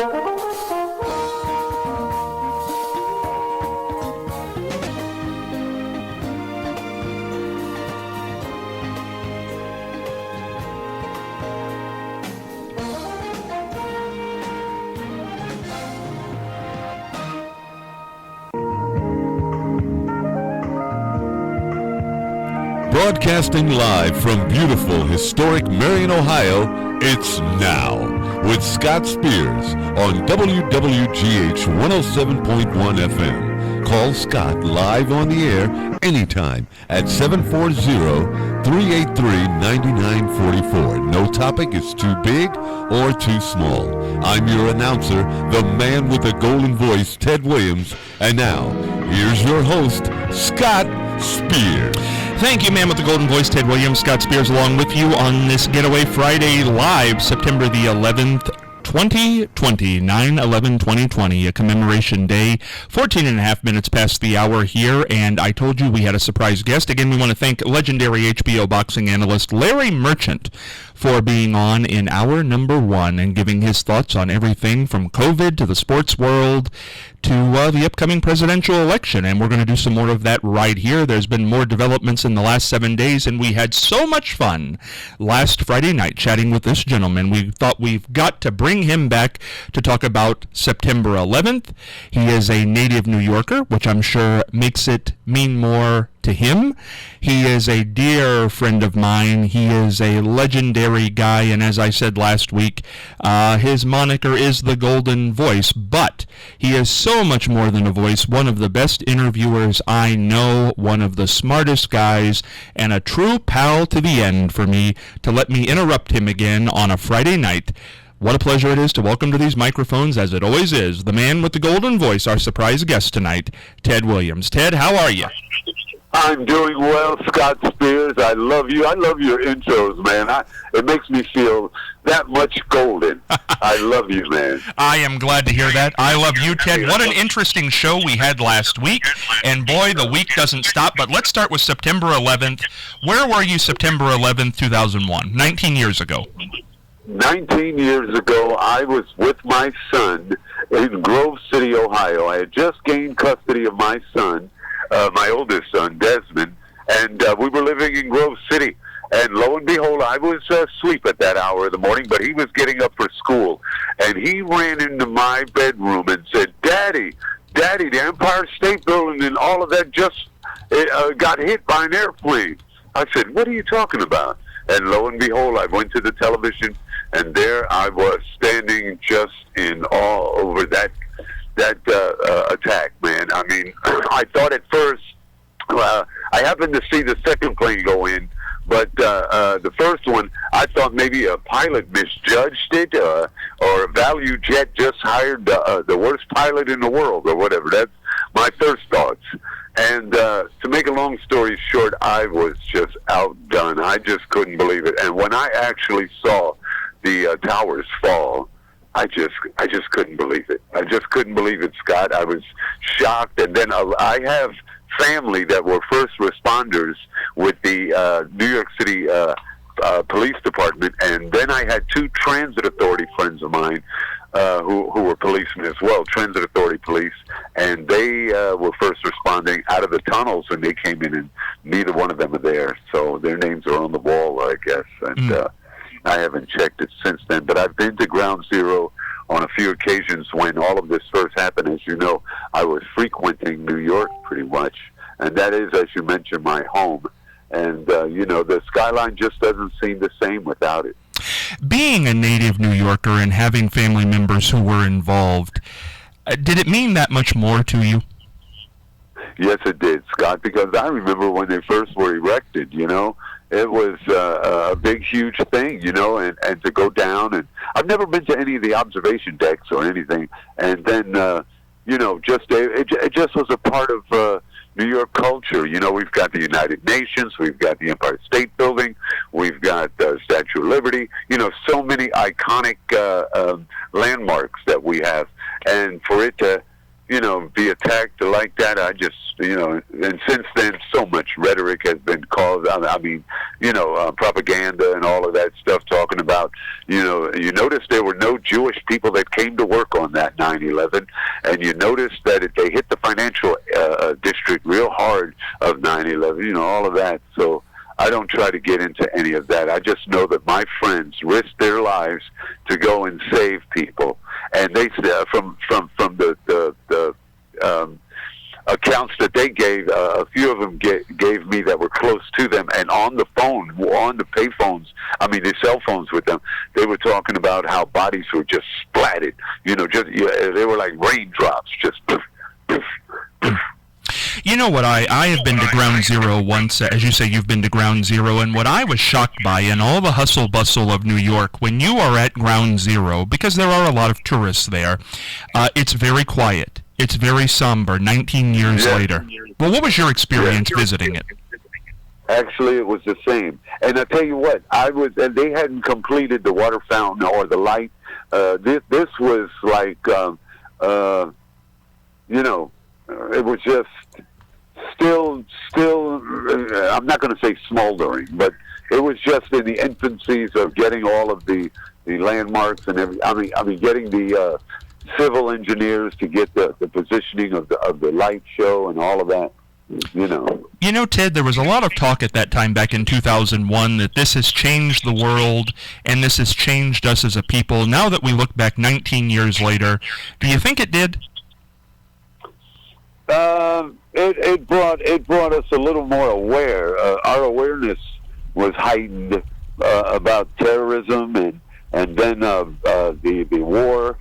Broadcasting live from beautiful, historic Marion, Ohio, it's Now with Scott Spears on WWGH 107.1 FM. Call Scott live on the air anytime at 740-383-9944. No topic is too big or too small. I'm your announcer, the man with the golden voice, Ted Williams. And now, here's your host, Scott Spears. Thank you, man with the golden voice, Ted Williams. Scott Spears along with you on this Getaway Friday live, September the 11th, 2020, 9/11/2020, a commemoration day, 14 and a half minutes past the hour here, and I told you we had a surprise guest. Again, we want to thank legendary HBO boxing analyst Larry Merchant for being on in hour number one and giving his thoughts on everything from COVID to the sports world to the upcoming presidential election, and we're going to do some more of that right here. There's been more developments in the last 7 days, and we had so much fun last Friday night chatting with this gentleman. We thought we've got to bring him back to talk about September 11th. He is a native New Yorker, which I'm sure makes it mean more to him. He is a dear friend of mine. He is a legendary guy, and as I said last week, his moniker is the Golden Voice, but he is so much more than a voice, one of the best interviewers I know, one of the smartest guys, and a true pal to the end for me to let me interrupt him again on a Friday night. What a pleasure it is to welcome to these microphones, as it always is, the man with the golden voice, our surprise guest tonight, Ted Williams. Ted, how are you? I'm doing well, Scott Spears. I love you. I love your intros, man. It makes me feel that much golden. I love you, man. I am glad to hear that. I love you, Ted. What an interesting show we had last week. And boy, the week doesn't stop. But let's start with September 11th. Where were you September 11th, 2001, 19 years ago? 19 years ago, I was with my son in Grove City, Ohio. I had just gained custody of my son, my oldest son, Desmond, and we were living in Grove City. And lo and behold, I was asleep at that hour of the morning, but he was getting up for school. And he ran into my bedroom and said, Daddy, the Empire State Building and all of that just got hit by an airplane. I said, what are you talking about? And lo and behold, I went to the television, and there I was standing just in awe over that attack, man. I mean, I thought at first, I happened to see the second plane go in, but the first one, I thought maybe a pilot misjudged it, or a value jet just hired the worst pilot in the world, or whatever. That's my first thoughts. And to make a long story short, I was just outdone. I just couldn't believe it. And when I actually saw the towers fall, I just couldn't believe it. I just couldn't believe it, Scott. I was shocked. And then I have family that were first responders with the New York City Police Department, and then I had two transit authority friends of mine who were policemen as well, transit authority police, and they were first responding out of the tunnels when they came in, and neither one of them are there. So their names are on the wall, I guess, and I haven't checked it since then. But I've been to Ground Zero on a few occasions when all of this first happened. As you know, I was frequenting New York pretty much, and that is, as you mentioned, my home. And, the skyline just doesn't seem the same without it. Being a native New Yorker and having family members who were involved, did it mean that much more to you? Yes, it did, Scott, because I remember when they first were erected, it was a big, huge thing, and to go down. And I've never been to any of the observation decks or anything. And then, it just was a part of New York culture. We've got the United Nations, we've got the Empire State Building, we've got Statue of Liberty, so many iconic landmarks that we have. And for it to, be attacked like that. I just, and since then, so much rhetoric has been caused. Propaganda and all of that stuff talking about, you notice there were no Jewish people that came to work on that 9/11, and you notice that they hit the financial district real hard of 9/11, all of that. So I don't try to get into any of that. I just know that my friends risked their lives to go and save people, and they from the accounts that they gave, a few of them gave me that were close to them, and on the phone, on the payphones, the cell phones with them, they were talking about how bodies were just splatted. They were like raindrops, just poof, poof, poof. You know what, I have been to Ground Zero once. As you say, you've been to Ground Zero, and what I was shocked by in all the hustle bustle of New York, when you are at Ground Zero, because there are a lot of tourists there, it's very quiet. It's very somber, 19 years later. Well, what was your experience visiting it? Actually, it was the same. And I tell you what, and they hadn't completed the water fountain or the light. This was like, it was just still, I'm not going to say smoldering, but it was just in the infancies of getting all of the landmarks and getting the civil engineers to get the positioning of the light show and all of that. Ted, there was a lot of talk at that time back in 2001 that this has changed the world and this has changed us as a people. Now that we look back 19 years later, do you think it did? It brought us a little more aware. Our awareness was heightened about terrorism and then the war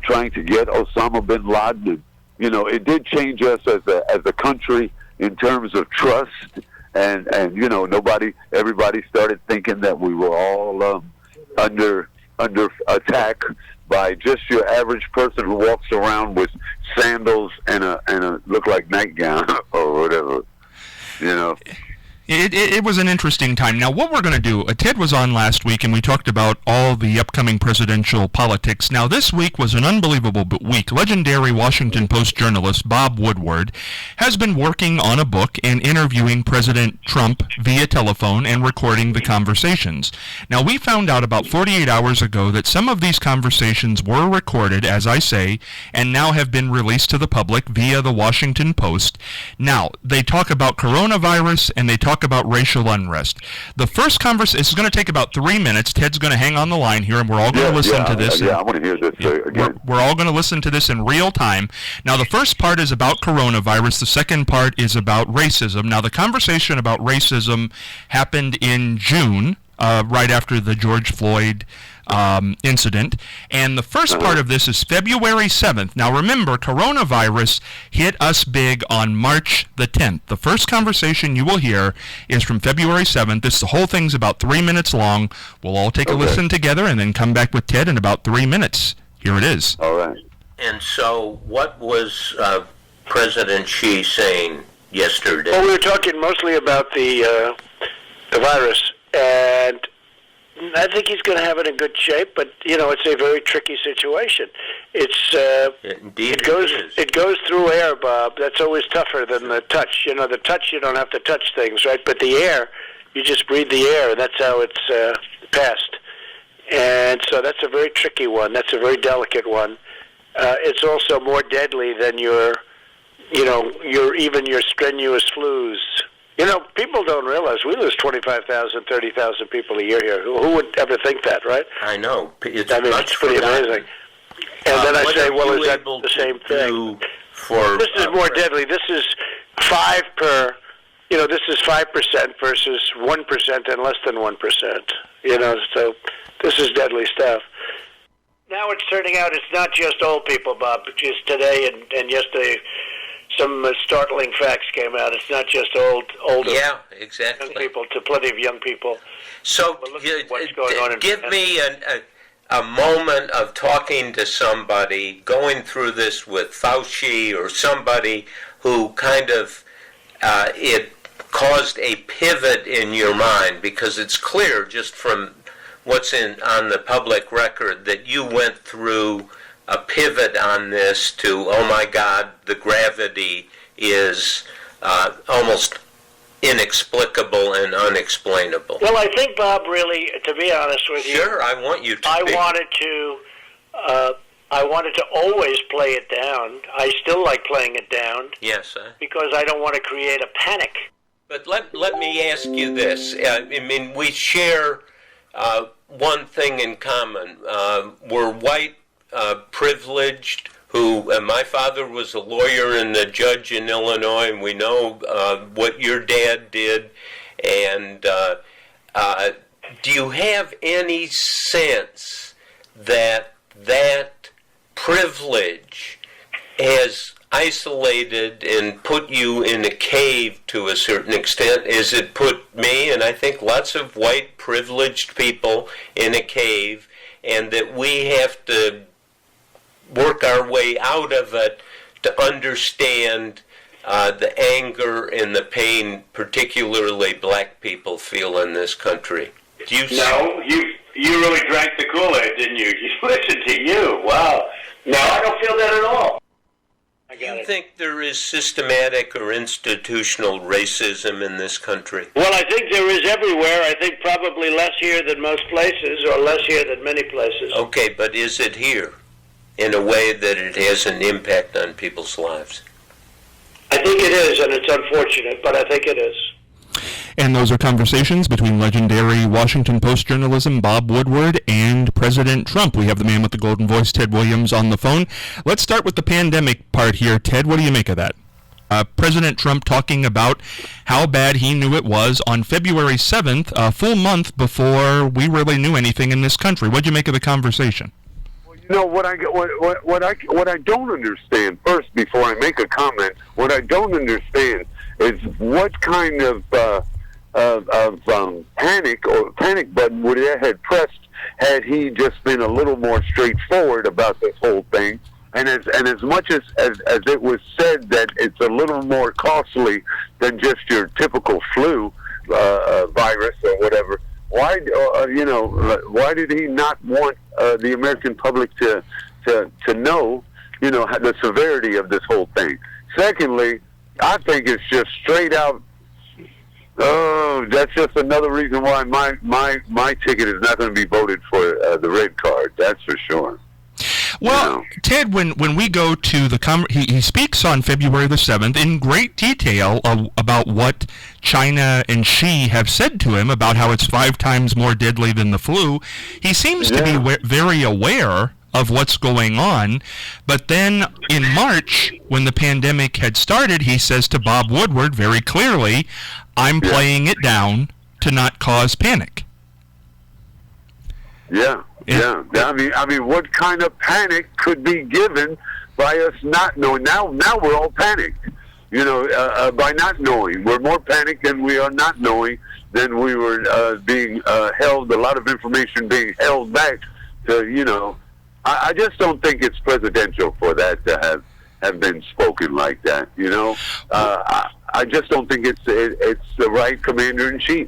trying to get Osama bin Laden. It did change us as a country in terms of trust, and everybody started thinking that we were all under attack by just your average person who walks around with sandals and a look like nightgown or whatever, It was an interesting time. Now, what we're going to do, Ted was on last week, and we talked about all the upcoming presidential politics. Now, this week was an unbelievable week. Legendary Washington Post journalist Bob Woodward has been working on a book and interviewing President Trump via telephone and recording the conversations. Now, we found out about 48 hours ago that some of these conversations were recorded, as I say, and now have been released to the public via the Washington Post. Now, they talk about coronavirus, and they talk about racial unrest. The first conversation, this is going to take about 3 minutes. Ted's going to hang on the line here, and we're all going to listen to this. I want to hear this again. We're all going to listen to this in real time. Now, the first part is about coronavirus. The second part is about racism. Now, the conversation about racism happened in June, right after the George Floyd incident, and the first part of this is February 7th. Now remember, coronavirus hit us big on March the 10th. The first conversation you will hear is from February 7th. The whole thing's about 3 minutes long. We'll all take a listen together and then come back with Ted in about 3 minutes. Here it is. All right. And so what was President Xi saying yesterday? Well, we were talking mostly about the virus, and I think he's going to have it in good shape, but it's a very tricky situation. Indeed, it goes through air, Bob. That's always tougher than the touch. The touch, you don't have to touch things, right? But the air, you just breathe the air, and that's how it's passed. And so that's a very tricky one. That's a very delicate one. It's also more deadly than your strenuous flus. People don't realize we lose 25,000, 30,000 people a year here. Who would ever think that, right? I know. It's pretty amazing. And then I say, well, is that the same thing? This is more deadly. This is 5 per. This is 5% versus 1% and less than 1%. So this is deadly stuff. Now it's turning out it's not just old people, Bob. Just today and yesterday, some startling facts came out. It's not just older exactly. young people, to plenty of young people. So what's going on give me a moment of talking to somebody, going through this with Fauci or somebody who kind of it caused a pivot in your mind, because it's clear just from what's on the public record that you went through a pivot on this to, oh my God, the gravity is almost inexplicable and unexplainable. Well, I think, Bob, really, to be honest with you, sure, I want you to. I wanted to always play it down. I still like playing it down. Yes, because I don't want to create a panic. But let me ask you this. I mean, we share one thing in common. We're white, privileged, my father was a lawyer and a judge in Illinois, and we know what your dad did. And do you have any sense that privilege has isolated and put you in a cave to a certain extent? Is it put me, and I think lots of white privileged people, in a cave, and that we have to work our way out of it to understand the anger and the pain particularly black people feel in this country? Do you you really drank the Kool-Aid, didn't you? Listen to you. Wow. No, I don't feel that at all. Do you think there is systematic or institutional racism in this country? Well, I think there is everywhere. I think probably less here than most places, or less here than many places. Okay, but is it here in a way that it has an impact on people's lives? I think it is, and it's unfortunate, but I think it is. And those are conversations between legendary Washington Post journalism Bob Woodward and President Trump. We have the man with the golden voice, Ted Williams, on the phone. Let's start with the pandemic part here. Ted, what do you make of that? President Trump talking about how bad he knew it was on February 7th, a full month before we really knew anything in this country. What do you make of the conversation? Well, you know, what I don't understand, first, before I make a comment, what I don't understand is what kind of panic button would it have pressed had he just been a little more straightforward about this whole thing. And as much as it was said that it's a little more costly than just your typical flu virus or whatever, why did he not want the American public to know, the severity of this whole thing? Secondly, I think it's just straight out. Oh, that's just another reason why my ticket is not going to be voted for the red card. That's for sure. Well, Ted, when we go to he speaks on February the 7th in great detail about what China and Xi have said to him about how it's 5 times more deadly than the flu. He seems to be very aware of what's going on, but then in March, when the pandemic had started, he says to Bob Woodward very clearly, I'm playing it down to not cause panic. Yeah. I mean, what kind of panic could be given by us not knowing? Now we're all panicked, by not knowing. We're more panicked than we are not knowing, than we were being held, a lot of information being held back to, I just don't think it's presidential for that to have been spoken like that. I just don't think it's the right commander-in-chief.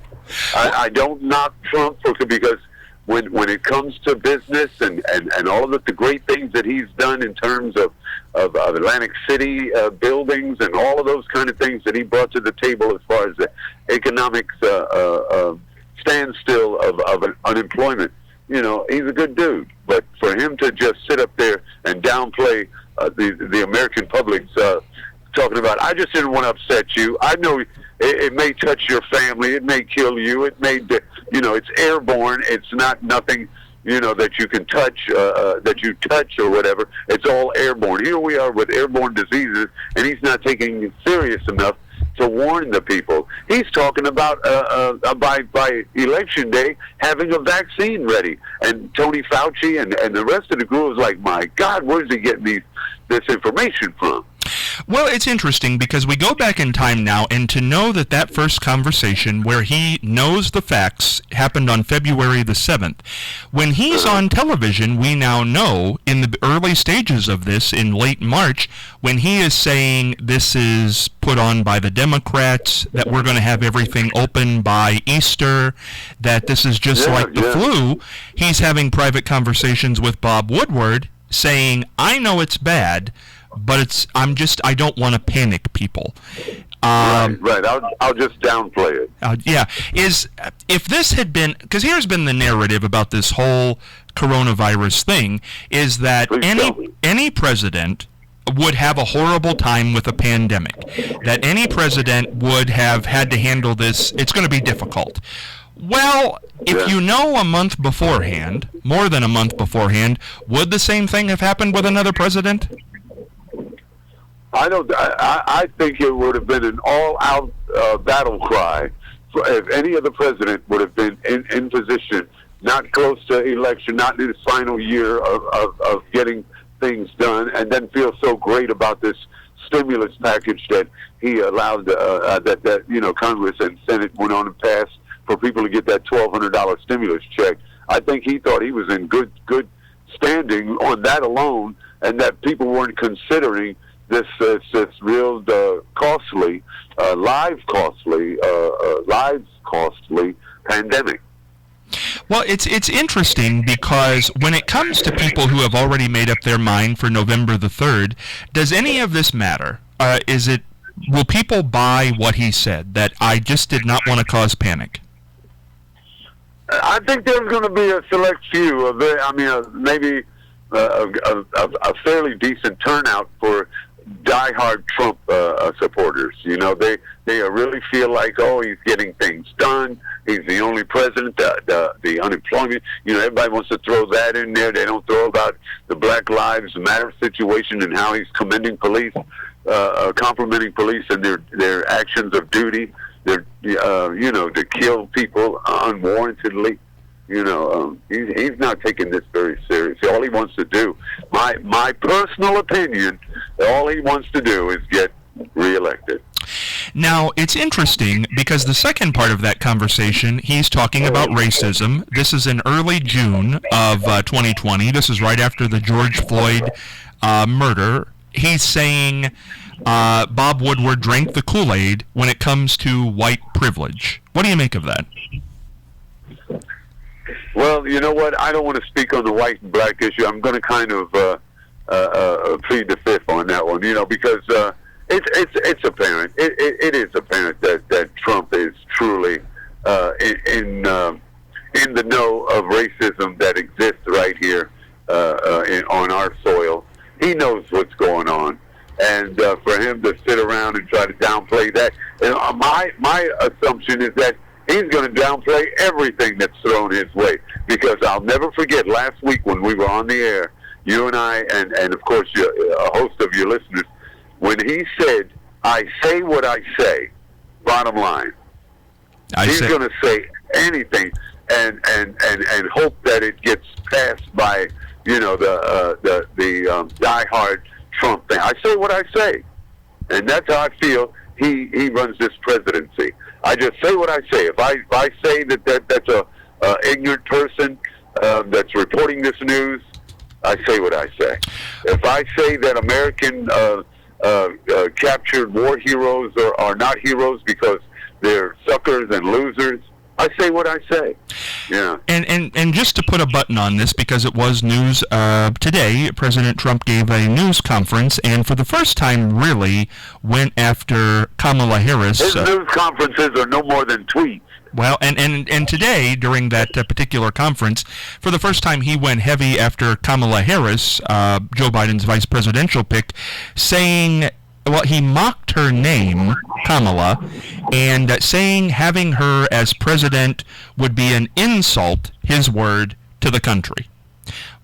I don't knock Trump because when it comes to business and all of the great things that he's done in terms of Atlantic City buildings and all of those kind of things that he brought to the table as far as the economic standstill of unemployment, he's a good dude. But for him to just sit up there and downplay the American public's talking about, I just didn't want to upset you. I know it may touch your family. It may kill you. It may, it's airborne. It's not nothing, that you can touch, that you touch or whatever. It's all airborne. Here we are with airborne diseases, and he's not taking it serious enough to warn the people. He's talking about by election day having a vaccine ready, and Tony Fauci and the rest of the group is like, my God, where's he getting this information from? Well, it's interesting because we go back in time now, and to know that first conversation where he knows the facts happened on February the 7th. When he's on television, we now know in the early stages of this, in late March, when he is saying this is put on by the Democrats, that we're going to have everything open by Easter, that this is just like the flu, he's having private conversations with Bob Woodward saying, I know it's bad, but I don't want to panic people. Right. I'll just downplay it. If this had been, because here's been the narrative about this whole coronavirus thing, is that any president would have a horrible time with a pandemic, that any president would have had to handle this. It's going to be difficult. Well, if you know a month beforehand, more than a month beforehand, would the same thing have happened with another president? I think it would have been an all-out battle cry if any other president would have been in position, not close to election, not in his final year of getting things done, and then feel so great about this stimulus package that he allowed that Congress and Senate went on and passed for people to get that $1,200 stimulus check. I think he thought he was in good standing on that alone, and that people weren't considering this real lives costly pandemic. Well, it's interesting because when it comes to people who have already made up their mind for November the 3rd, does any of this matter? Will people buy what he said, that I just did not want to cause panic? I think there's going to be a select few maybe a fairly decent turnout for diehard Trump supporters. They really feel like, he's getting things done. He's the only president. The unemployment, everybody wants to throw that in there. They don't throw about the Black Lives Matter situation and how he's commending police, complimenting police and their actions of duty. They're, to kill people unwarrantedly. He's not taking this very seriously. All he wants to do, my personal opinion, all he wants to do is get reelected. Now, it's interesting because the second part of that conversation, he's talking about racism. This is in early June of 2020. This is right after the George Floyd murder. He's saying Bob Woodward drank the Kool-Aid when it comes to white privilege. What do you make of that? Well, you know what? I don't want to speak on the white and black issue. I'm going to kind of plead the fifth on that one, because it's apparent. It is apparent that Trump is truly in the know of racism that exists right here on our soil. He knows what's going on, and for him to sit around and try to downplay that, my assumption is that he's going to downplay everything that's thrown his way. Because I'll never forget last week when we were on the air, you and I, and of course a host of your listeners, when he said, I say what I say, bottom line. He's going to say anything and hope that it gets passed by, the diehard Trump thing. I say what I say. And that's how I feel he runs this presidency. I just say what I say. If I say that's a ignorant person that's reporting this news, I say what I say. If I say that American captured war heroes are not heroes because they're suckers and losers, I say what I say. Yeah. And just to put a button on this, because it was news today, President Trump gave a news conference, and for the first time really went after Kamala Harris. His news conferences are no more than tweets. Well, and today, during that particular conference, for the first time he went heavy after Kamala Harris, Joe Biden's vice presidential pick, saying, well, he mocked her name, Kamala, and saying having her as president would be an insult, his word, to the country.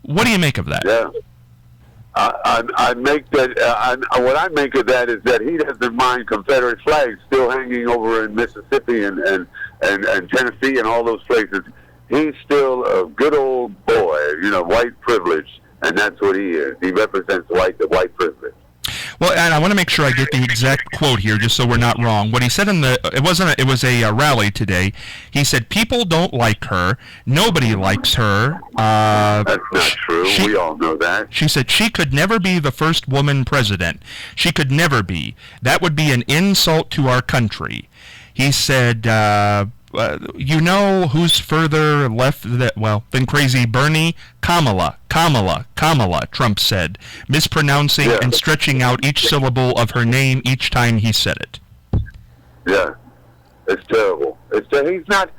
What do you make of that? Yeah. I make that. What I make of that is that he doesn't mind Confederate flags still hanging over in Mississippi and Tennessee and all those places. He's still a good old boy, white privilege, and that's what he is. He represents the white privilege. Well, and I want to make sure I get the exact quote here, just so we're not wrong. What he said it was a rally today. He said, people don't like her. Nobody likes her. That's not true. We all know that. She said she could never be the first woman president. She could never be. That would be an insult to our country. He said you know who's further left than crazy Bernie? Kamala, Trump said, mispronouncing and stretching out each syllable of her name each time he said it. Yeah, it's terrible. He's not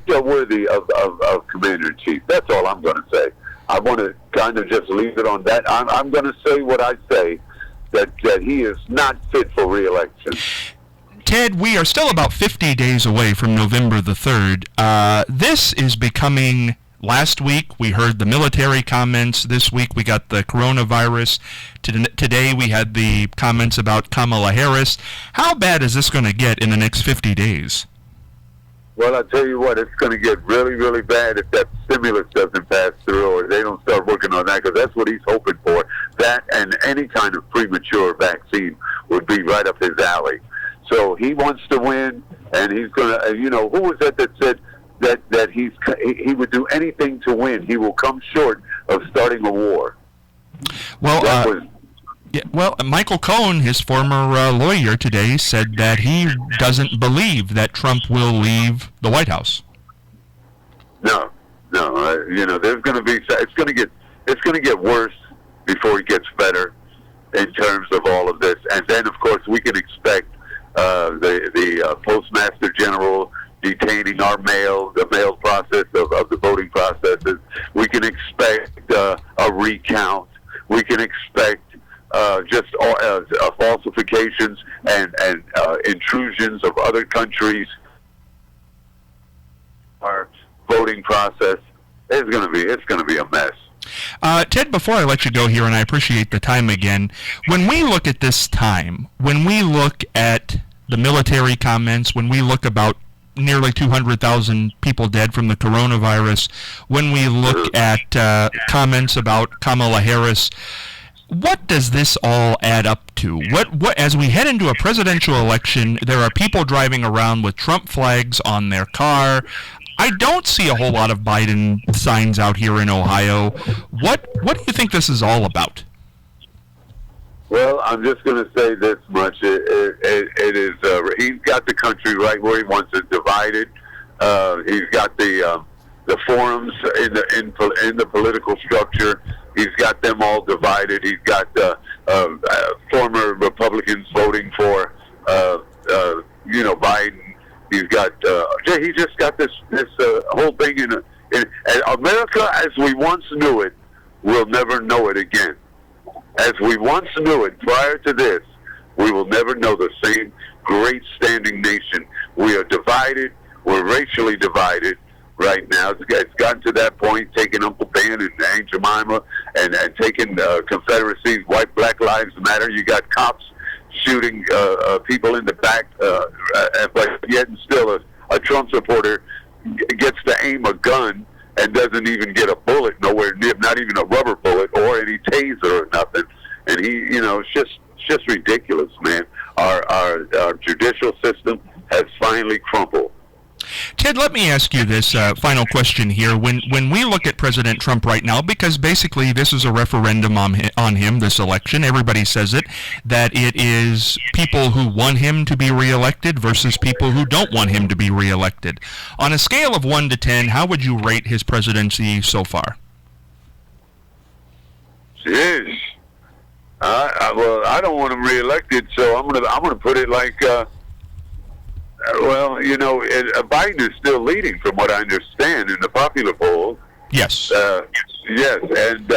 worthy of commander-in-chief. That's all I'm going to say. I want to kind of just leave it on that. I'm going to say what I say, that he is not fit for re-election. Ted, we are still about 50 days away from November the 3rd. This is becoming... Last week, we heard the military comments. This week, we got the coronavirus. Today, we had the comments about Kamala Harris. How bad is this going to get in the next 50 days? Well, I'll tell you what, it's going to get really, really bad if that stimulus doesn't pass through or they don't start working on that, because that's what he's hoping for. That and any kind of premature vaccine would be right up his alley. So he wants to win, and he's going to, who was that said that he would do anything to win? He will come short of starting a war. Well, Michael Cohen, his former lawyer today, said that he doesn't believe that Trump will leave the White House. No, there's going to be, it's going to get worse before it gets better in terms of all of this, and then of course we can expect the Postmaster General detaining our mail, the mail process of the voting processes. We can expect a recount. We can expect falsifications and intrusions of other countries. Our voting process is it's going to be a mess. Ted, before I let you go here, and I appreciate the time again, when we look at this time, when we look at the military comments, when we look about nearly 200,000 people dead from the coronavirus, when we look at comments about Kamala Harris, what does this all add up to? What as we head into a presidential election, there are people driving around with Trump flags on their car. I don't see a whole lot of Biden signs out here in Ohio. What do you think this is all about? Well, I'm just going to say this much: it is he's got the country right where he wants it divided. He's got the forums in the political structure. He's got them all divided. He's got former Republicans voting for Biden. He's got he just got this whole thing in America as we once knew it. We'll never know it again. As we once knew it prior to this, we will never know the same great standing nation. We are divided. We're racially divided right now. It's gotten to that point, taking Uncle Ben and Aunt Jemima and taking Confederacy, white, Black Lives Matter. You got cops shooting people in the back, but yet and still a Trump supporter gets to aim a gun and doesn't even get a bullet nowhere near, not even a rubber bullet or any taser or nothing. And it's just ridiculous, man. Our judicial system has finally crumbled. Ted, let me ask you this final question here. When we look at President Trump right now, because basically this is a referendum on him, this election, everybody says it, that it is people who want him to be reelected versus people who don't want him to be reelected. On a scale of 1 to 10, how would you rate his presidency so far? Jeez. Well, I don't want him reelected, so I'm gonna put it like. Biden is still leading, from what I understand, in the popular polls. Yes. Yes, and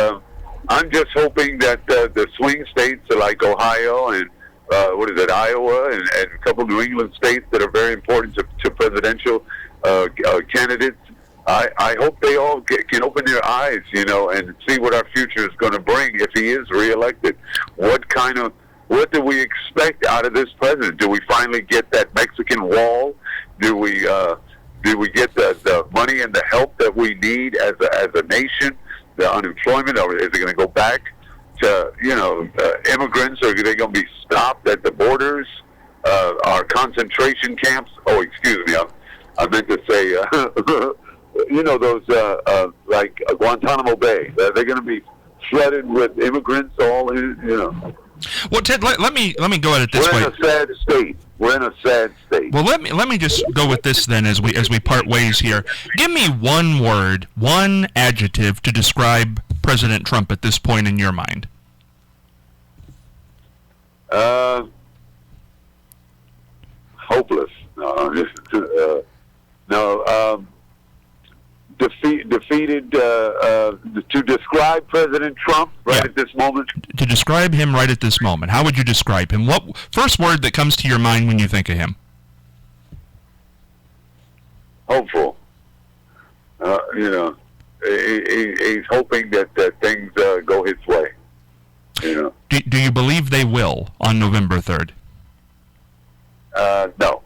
I'm just hoping that the swing states like Ohio and Iowa, and a couple of New England states that are very important to presidential candidates. I hope they all can open their eyes, and see what our future is going to bring if he is reelected. What do we expect out of this president? Do we finally get that Mexican wall? Do we get the money and the help that we need as a nation? The unemployment, or is it going to go back to immigrants? Or are they going to be stopped at the borders? Our concentration camps? Oh, excuse me, I meant to say those like Guantanamo Bay. They're going to be flooded with immigrants all in. Well, Ted, let me go at it this way. We're in a sad state. we're in a sad state. Well, let me just go with this then as we part ways here. Give me one word, one adjective to describe President Trump at this point in your mind. Hopeless. Defeated. To describe President Trump at this moment. To describe him right at this moment, how would you describe him? What first word that comes to your mind when you think of him? Hopeful. He's hoping that things go his way. Do you believe they will on November 3rd? No.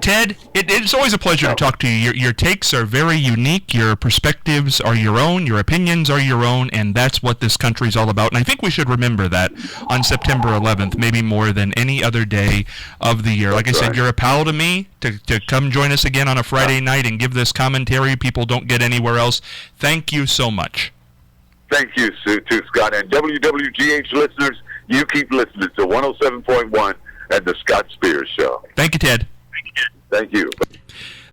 Ted, it's always a pleasure to talk to you. Your takes are very unique. Your perspectives are your own. Your opinions are your own, and that's what this country's all about. And I think we should remember that on September 11th, maybe more than any other day of the year. Like I said, you're a pal to me. To come join us again on a Friday night and give this commentary people don't get anywhere else. Thank you so much. Thank you, too, Scott. And WWGH listeners, you keep listening to 107.1 and the Scott Spears Show. Thank you, Ted. Thank you.